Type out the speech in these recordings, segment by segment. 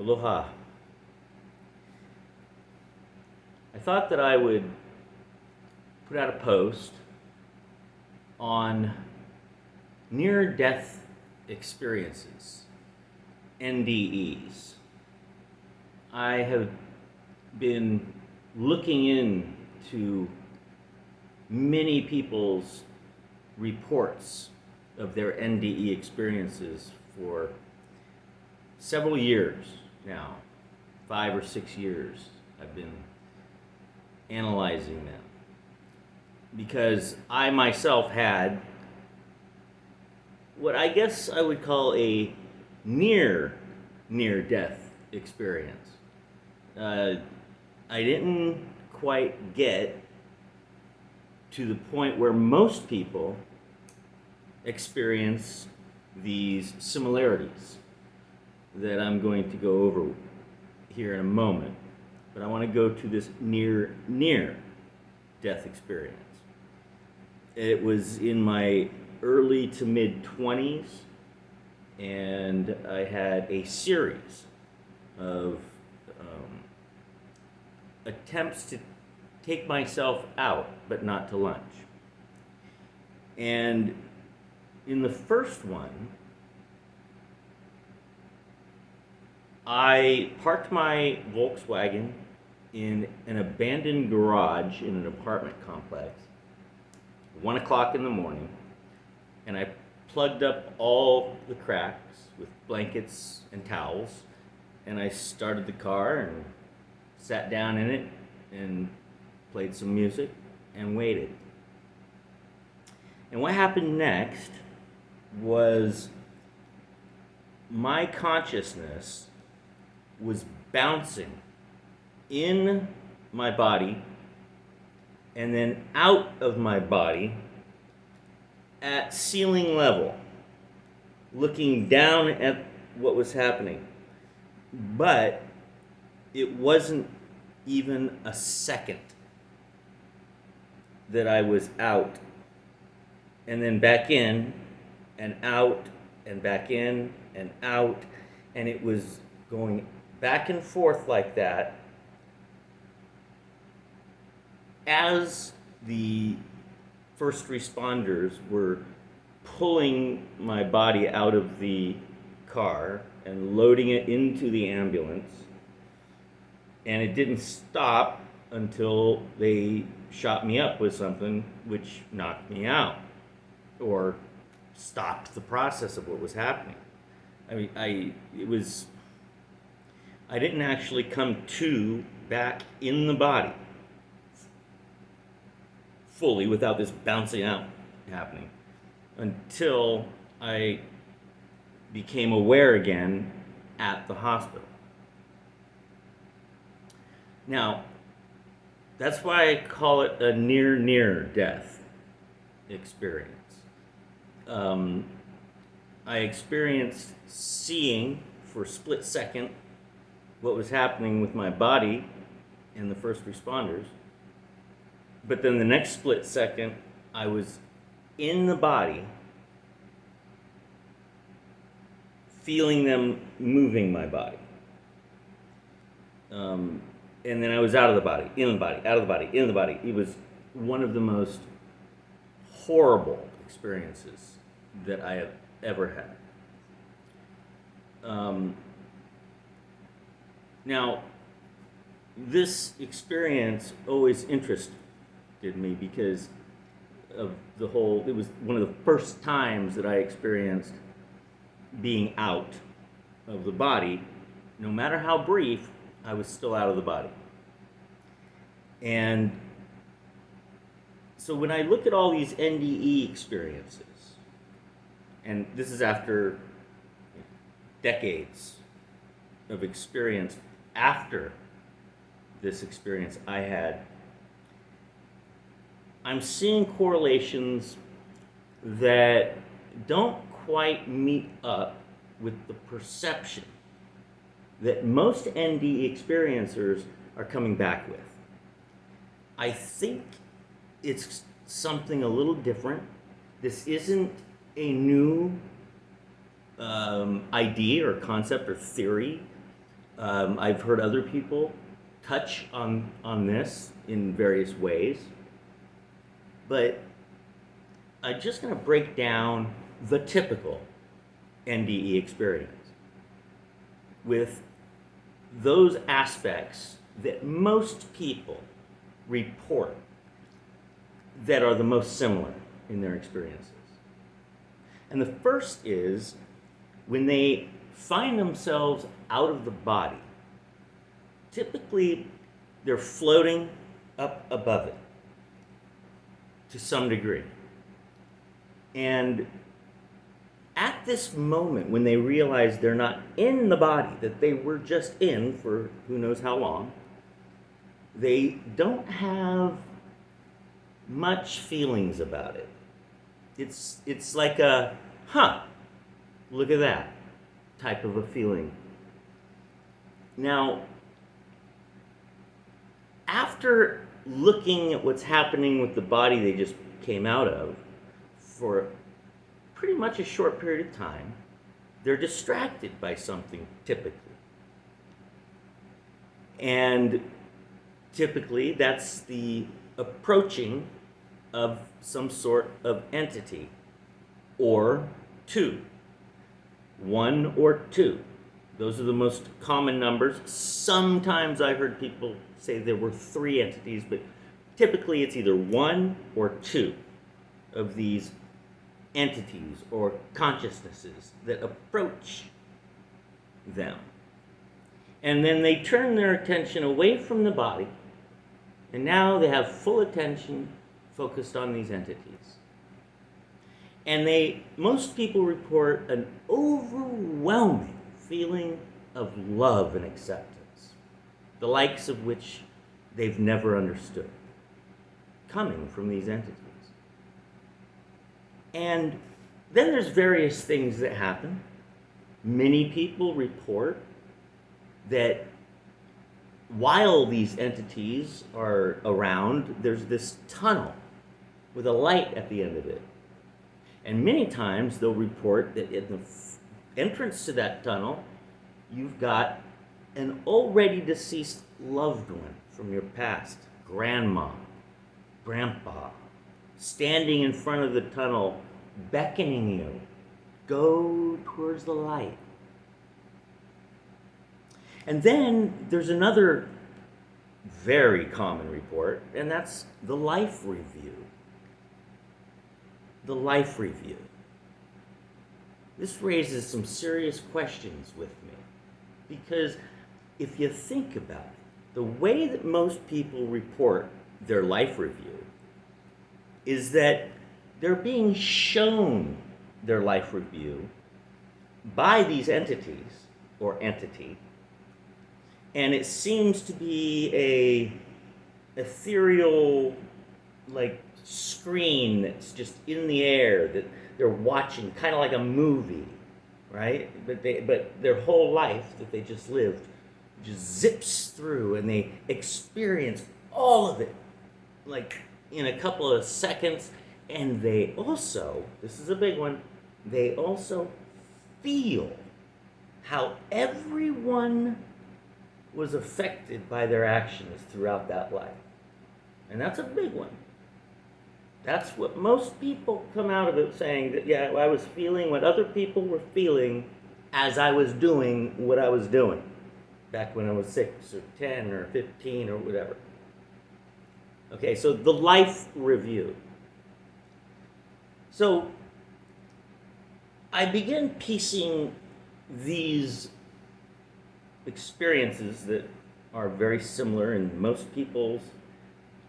Aloha. I thought that I would put out a post on near-death experiences, NDEs. I have been looking into many people's reports of their NDE experiences for several years now, 5 or 6 years. I've been analyzing them because I myself had what I guess I would call a near-death experience. I didn't quite get to the point where most people experience these similarities that I'm going to go over here in a moment. But I want to go to this near-death experience. It was in my early to mid 20s, and I had a series of attempts to take myself out, but not to lunch. And in the first one, I parked my Volkswagen in an abandoned garage in an apartment complex, 1 o'clock in the morning, and I plugged up all the cracks with blankets and towels, and I started the car and sat down in it and played some music and waited. And what happened next was my consciousness was bouncing in my body and then out of my body at ceiling level, looking down at what was happening. But it wasn't even a second that I was out and then back in and out and back in and out, and it was going back and forth like that as the first responders were pulling my body out of the car and loading it into the ambulance. And it didn't stop until they shot me up with something which knocked me out or stopped the process of what was happening. I mean, I didn't actually come to back in the body fully without this bouncing out happening until I became aware again at the hospital. Now, that's why I call it a near-death experience. I experienced seeing for a split second what was happening with my body and the first responders, but then the next split second I was in the body feeling them moving my body. And then I was out of the body, in the body, out of the body, in the body. It was one of the most horrible experiences that I have ever had. Now, this experience always interested me because of the whole, it was one of the first times that I experienced being out of the body. No matter how brief, I was still out of the body. And so when I look at all these NDE experiences, and this is after decades of experience after this experience I had, I'm seeing correlations that don't quite meet up with the perception that most NDE experiencers are coming back with. I think it's something a little different. This isn't a new idea or concept or theory. I've heard other people touch on this in various ways, but I'm just going to break down the typical NDE experience with those aspects that most people report that are the most similar in their experiences. And the first is when they find themselves out of the body. Typically, they're floating up above it to some degree. And at this moment, when they realize they're not in the body that they were just in for who knows how long, they don't have much feelings about it. It's like a, look at that type of a feeling. Now, after looking at what's happening with the body they just came out of for pretty much a short period of time, they're distracted by something typically. And typically that's the approaching of some sort of entity or two. One or two. Those are the most common numbers. Sometimes I heard people say there were three entities, but typically it's either one or two of these entities or consciousnesses that approach them. And then they turn their attention away from the body, and now they have full attention focused on these entities. And most people report an overwhelming feeling of love and acceptance, the likes of which they've never understood, coming from these entities. And then there's various things that happen. Many people report that while these entities are around, there's this tunnel with a light at the end of it. And many times they'll report that in the entrance to that tunnel, you've got an already deceased loved one from your past, grandma, grandpa, standing in front of the tunnel, beckoning you, go towards the light. And then there's another very common report, and that's the life review. The life review. This raises some serious questions with me, because if you think about it, the way that most people report their life review is that they're being shown their life review by these entities or entity, and it seems to be a ethereal, like, screen that's just in the air that they're watching, kind of like a movie, right? But their whole life that they just lived just zips through, and they experience all of it, like in a couple of seconds. And they also, this is a big one, they also feel how everyone was affected by their actions throughout that life. And that's a big one. That's what most people come out of it saying, that, yeah, I was feeling what other people were feeling as I was doing what I was doing back when I was 6 or 10 or 15 or whatever. Okay, so the life review. So I began piecing these experiences that are very similar in most people's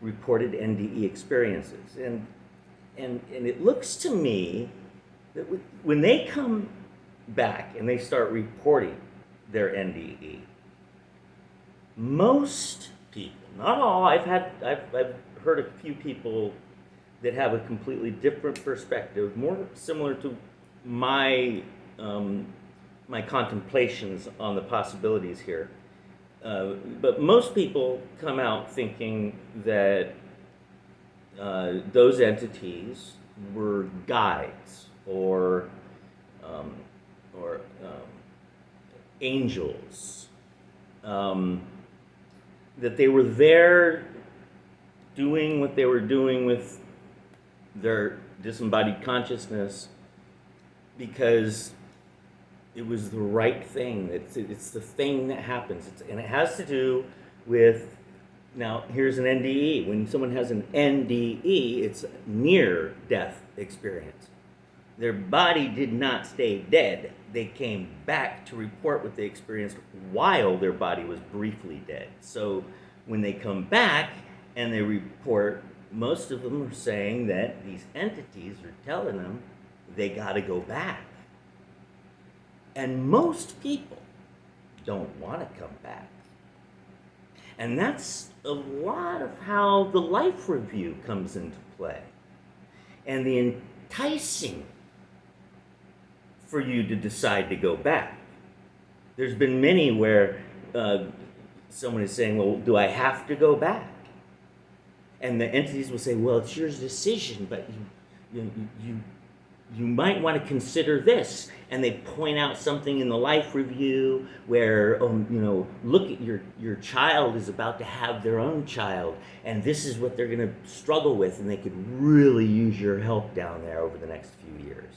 reported NDE experiences. And it looks to me that when they come back and they start reporting their NDE, most people, not all, I've heard a few people that have a completely different perspective, more similar to my my contemplations on the possibilities here. But most people come out thinking that those entities were guides or angels um, that they were there doing what they were doing with their disembodied consciousness because it was the right thing. It's the thing that happens. And it has to do with, now here's an NDE. When someone has an NDE, it's near-death experience. Their body did not stay dead. They came back to report what they experienced while their body was briefly dead. So when they come back and they report, most of them are saying that these entities are telling them they got to go back. And most people don't want to come back. And that's a lot of how the life review comes into play. And the enticing for you to decide to go back. There's been many where someone is saying, well, do I have to go back? And the entities will say, well, it's your decision, but you might want to consider this. And they point out something in the life review where, look at your child is about to have their own child, and this is what they're going to struggle with, and they could really use your help down there over the next few years.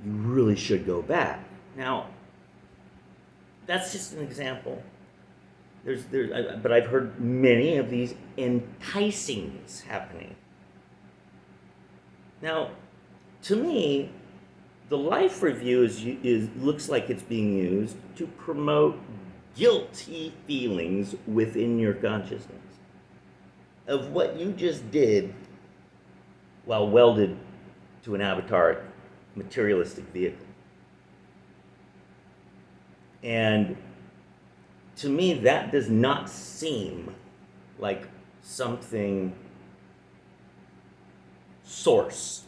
You really should go back. Now, that's just an example. But I've heard many of these enticings happening. Now, to me, the life review looks like it's being used to promote guilty feelings within your consciousness of what you just did while welded to an avatar materialistic vehicle. And to me, that does not seem like something Source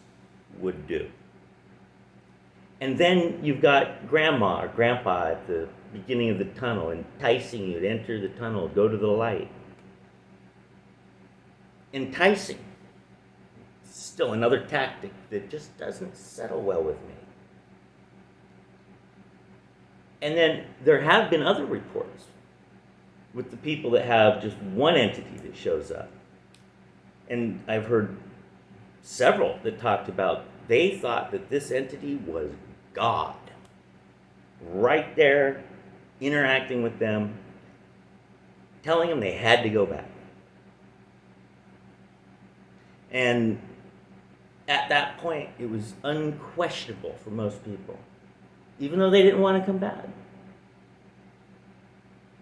would do. And then you've got grandma or grandpa at the beginning of the tunnel enticing you to enter the tunnel, go to the light. Enticing. Still another tactic that just doesn't settle well with me. And then there have been other reports with the people that have just one entity that shows up. And I've heard several that talked about they thought that this entity was God, right there, interacting with them, telling them they had to go back. And at that point, it was unquestionable for most people, even though they didn't want to come back.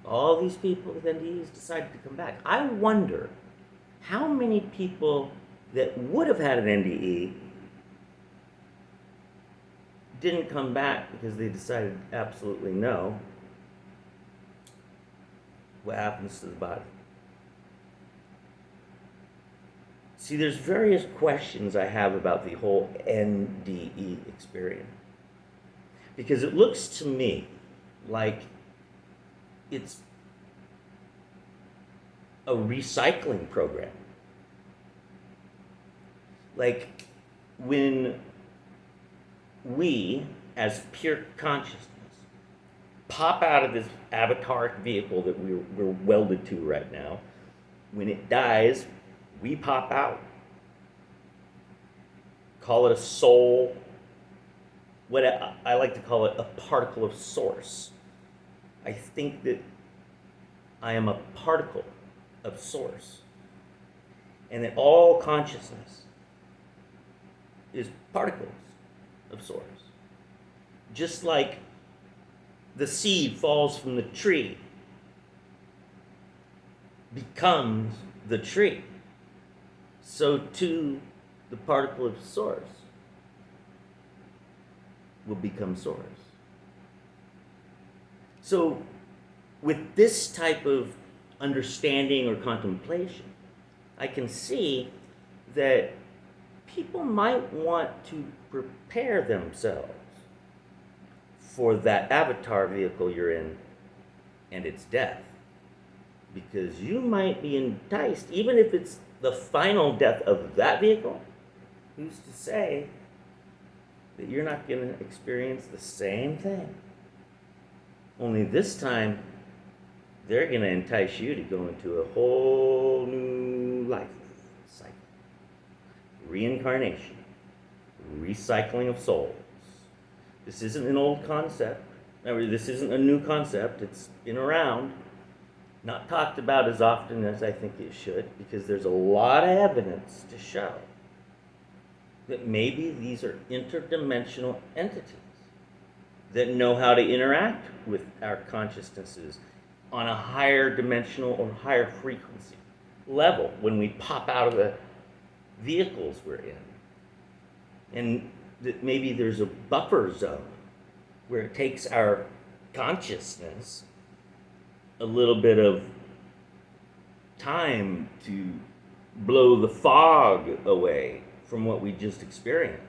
All these people with NDEs decided to come back. I wonder how many people that would have had an NDE didn't come back because they decided absolutely no. What happens to the body? See, there's various questions I have about the whole NDE experience. Because it looks to me like it's a recycling program. Like when we, as pure consciousness, pop out of this avatar vehicle that we're welded to right now, when it dies, we pop out. Call it a soul. What I like to call it a particle of source. I think that I am a particle of source. And that all consciousness is particles of source. Just like the seed falls from the tree, becomes the tree, so too the particle of source will become source. So with this type of understanding or contemplation, I can see that people might want to prepare themselves for that avatar vehicle you're in and its death. Because you might be enticed, even if it's the final death of that vehicle, who's to say that you're not going to experience the same thing Only this time, they're going to entice you to go into a whole new life cycle. Reincarnation, recycling of souls. This isn't an old concept. This isn't a new concept. It's been around, not talked about as often as I think it should, because there's a lot of evidence to show that maybe these are interdimensional entities that know how to interact with our consciousnesses on a higher dimensional or higher frequency level when we pop out of the vehicles we're in. And that maybe there's a buffer zone where it takes our consciousness a little bit of time to blow the fog away from what we just experienced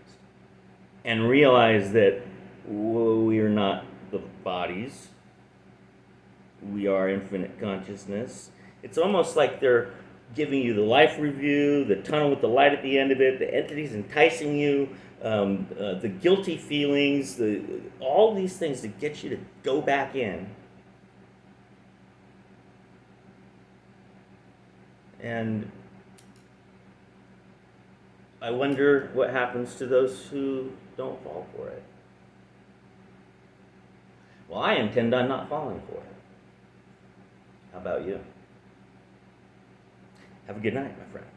and realize that we are not the bodies. We are infinite consciousness. It's almost like they're giving you the life review, the tunnel with the light at the end of it, the entities enticing you, the guilty feelings, all these things that get you to go back in. And I wonder what happens to those who don't fall for it. Well, I intend on not falling for it. How about you? Have a good night, my friend.